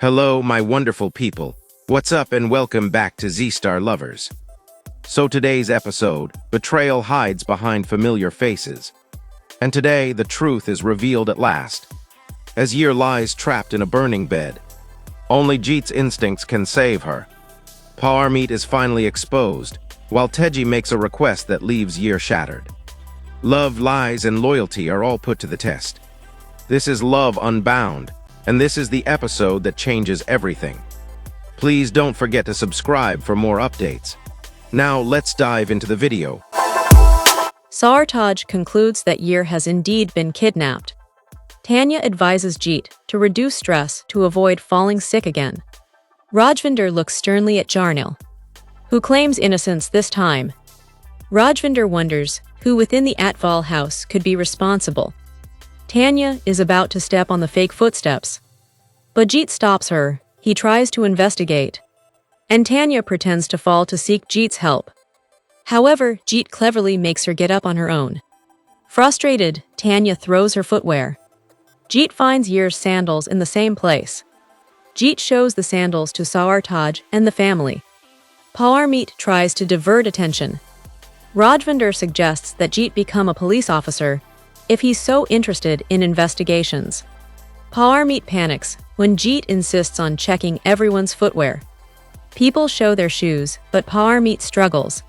Hello, my wonderful people. What's up and welcome back to Z-Star Lovers. So today's episode, betrayal hides behind familiar faces. And today, the truth is revealed at last. As Heer lies trapped in a burning bed, only Jeet's instincts can save her. Parmeet is finally exposed, while Teji makes a request that leaves Heer shattered. Love, lies, and loyalty are all put to the test. This is Love Unbound, and this is the episode that changes everything. Please don't forget to subscribe for more updates. Now let's dive into the video. Sartaj concludes that Heer has indeed been kidnapped. Tanya advises Jeet to reduce stress to avoid falling sick again. Rajvinder looks sternly at Jasmin, who claims innocence this time. Rajvinder wonders who within the Atwal house could be responsible. Tanya is about to step on the fake footsteps, but Jeet stops her. He tries to investigate, and Tanya pretends to fall to seek Jeet's help. However, Jeet cleverly makes her get up on her own. Frustrated, Tanya throws her footwear. Jeet finds Heer's sandals in the same place. Jeet shows the sandals to Sartaj and the family. Parmeet tries to divert attention. Rajvinder suggests that Jeet become a police officer if he's so interested in investigations. Parmeet panics when Jeet insists on checking everyone's footwear. People show their shoes, but Parmeet struggles.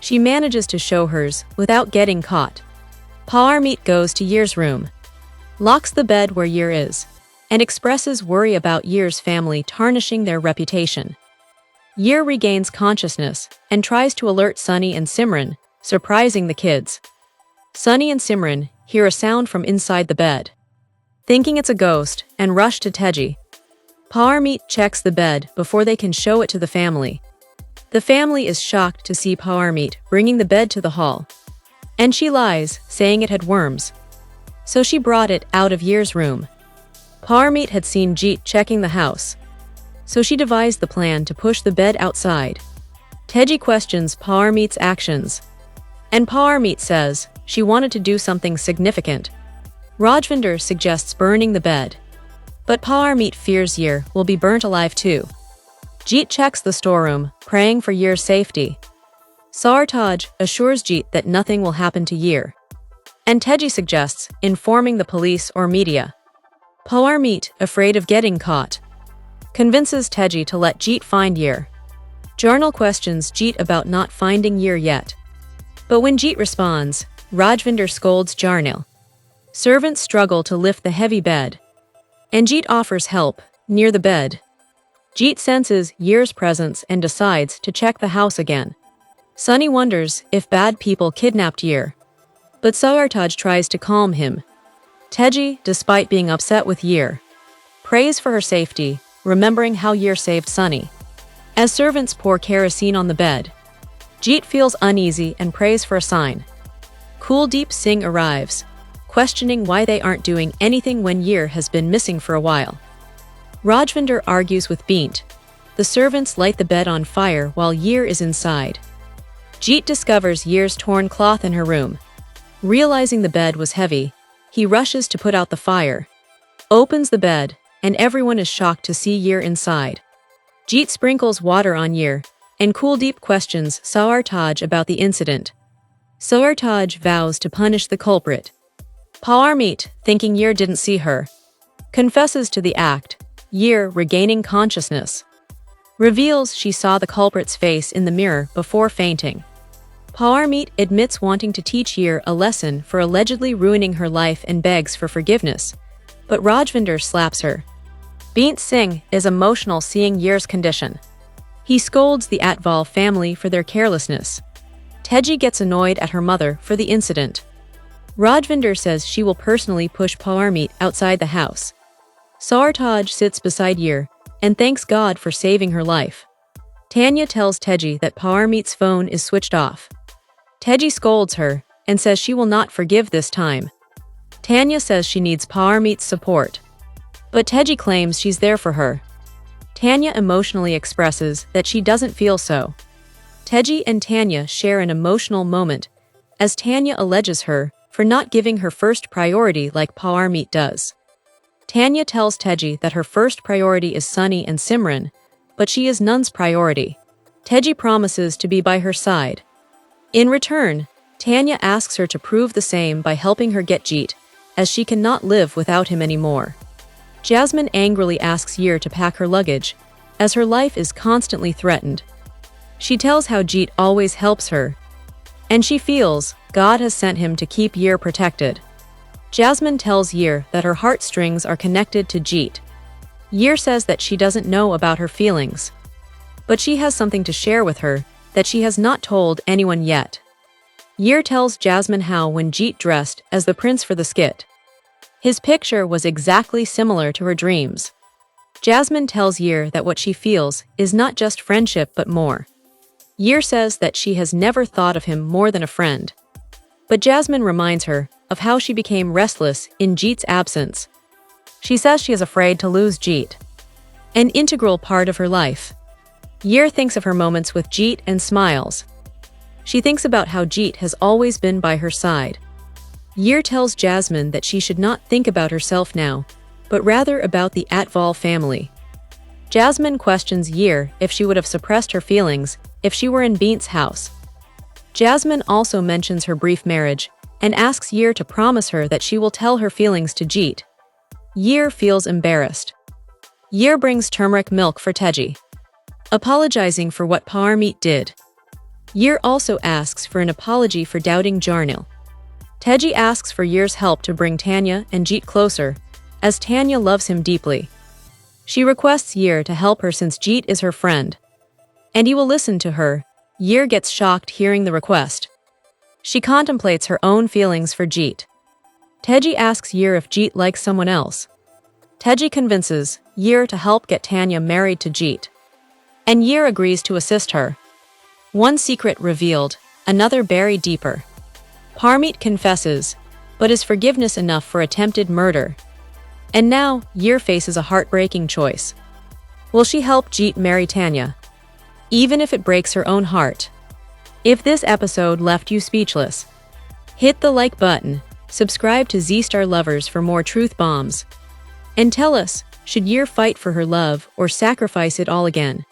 She manages to show hers without getting caught. Parmeet goes to Heer's room, locks the bed where Heer is, and expresses worry about Heer's family tarnishing their reputation. Heer regains consciousness and tries to alert Sunny and Simran, surprising the kids. Sunny and Simran hear a sound from inside the bed, thinking it's a ghost, and rush to Teji. Parmeet checks the bed before they can show it to the family. The family is shocked to see Parmeet bringing the bed to the hall, and she lies, saying it had worms. So she brought it out of Heer's room. Parmeet had seen Jeet checking the house, so she devised the plan to push the bed outside. Teji questions Parmeet's actions, and Parmeet says she wanted to do something significant. Rajvinder suggests burning the bed, but Parmeet fears Heer will be burnt alive too. Jeet checks the storeroom, praying for Heer's safety. Sartaj assures Jeet that nothing will happen to Heer, and Teji suggests informing the police or media. Parmeet, afraid of getting caught, convinces Teji to let Jeet find Heer. Jasmin questions Jeet about not finding Heer yet, but when Jeet responds, Rajvinder scolds Jasmin. Servants struggle to lift the heavy bed, and Jeet offers help near the bed. Jeet senses Heer's presence and decides to check the house again. Sunny wonders if bad people kidnapped Heer, but Sartaj tries to calm him. Teji, despite being upset with Heer, prays for her safety, remembering how Heer saved Sunny. As servants pour kerosene on the bed, Jeet feels uneasy and prays for a sign. Kuldeep Singh arrives, questioning why they aren't doing anything when Heer has been missing for a while. Rajvinder argues with Beant. The servants light the bed on fire while Heer is inside. Jeet discovers Heer's torn cloth in her room. Realizing the bed was heavy, he rushes to put out the fire, opens the bed, and everyone is shocked to see Heer inside. Jeet sprinkles water on Heer, and Kuldeep questions Sartaj about the incident. Sartaj vows to punish the culprit. Parmeet, thinking Heer didn't see her, confesses to the act. Heer, regaining consciousness, reveals she saw the culprit's face in the mirror before fainting. Parmeet admits wanting to teach Heer a lesson for allegedly ruining her life and begs for forgiveness, but Rajvinder slaps her. Beant Singh is emotional seeing Heer's condition. He scolds the Atwal family for their carelessness. Teji gets annoyed at her mother for the incident. Rajvinder says she will personally push Parmeet outside the house. Sartaj sits beside Heer and thanks God for saving her life. Tanya tells Teji that Parmeet's phone is switched off. Teji scolds her and says she will not forgive this time. Tanya says she needs Parmeet's support, but Teji claims she's there for her. Tanya emotionally expresses that she doesn't feel so. Teji and Tanya share an emotional moment as Tanya alleges her for not giving her first priority like Parmeet does. Tanya tells Teji that her first priority is Sunny and Simran, but she is none's priority. Teji promises to be by her side. In return, Tanya asks her to prove the same by helping her get Jeet, as she cannot live without him anymore. Jasmin angrily asks Heer to pack her luggage, as her life is constantly threatened. She tells how Jeet always helps her, and she feels God has sent him to keep Heer protected. Jasmin tells Heer that her heartstrings are connected to Jeet. Heer says that she doesn't know about her feelings, but she has something to share with her that she has not told anyone yet. Heer tells Jasmin how when Jeet dressed as the prince for the skit, his picture was exactly similar to her dreams. Jasmin tells Heer that what she feels is not just friendship but more. Heer says that she has never thought of him more than a friend. But Jasmin reminds her of how she became restless in Jeet's absence. She says she is afraid to lose Jeet, an integral part of her life. Heer thinks of her moments with Jeet and smiles. She thinks about how Jeet has always been by her side. Heer tells Jasmin that she should not think about herself now, but rather about the Atwal family. Jasmin questions Heer if she would have suppressed her feelings if she were in Beant's house. Jasmin also mentions her brief marriage and asks Heer to promise her that she will tell her feelings to Jeet. Heer feels embarrassed. Heer brings turmeric milk for Teji, apologizing for what Parmeet did. Heer also asks for an apology for doubting Jarnil. Teji asks for Heer's help to bring Tanya and Jeet closer, as Tanya loves him deeply. She requests Heer to help her since Jeet is her friend, and he will listen to her. Heer gets shocked hearing the request. She contemplates her own feelings for Jeet. Teji asks Heer if Jeet likes someone else. Teji convinces Heer to help get Tanya married to Jeet, and Heer agrees to assist her. One secret revealed, another buried deeper. Parmeet confesses, but is forgiveness enough for attempted murder? And now, Heer faces a heartbreaking choice. Will she help Jeet marry Tanya, even if it breaks her own heart? If this episode left you speechless, hit the like button, subscribe to Z-Star Lovers for more truth bombs, and tell us, should Heer fight for her love or sacrifice it all again?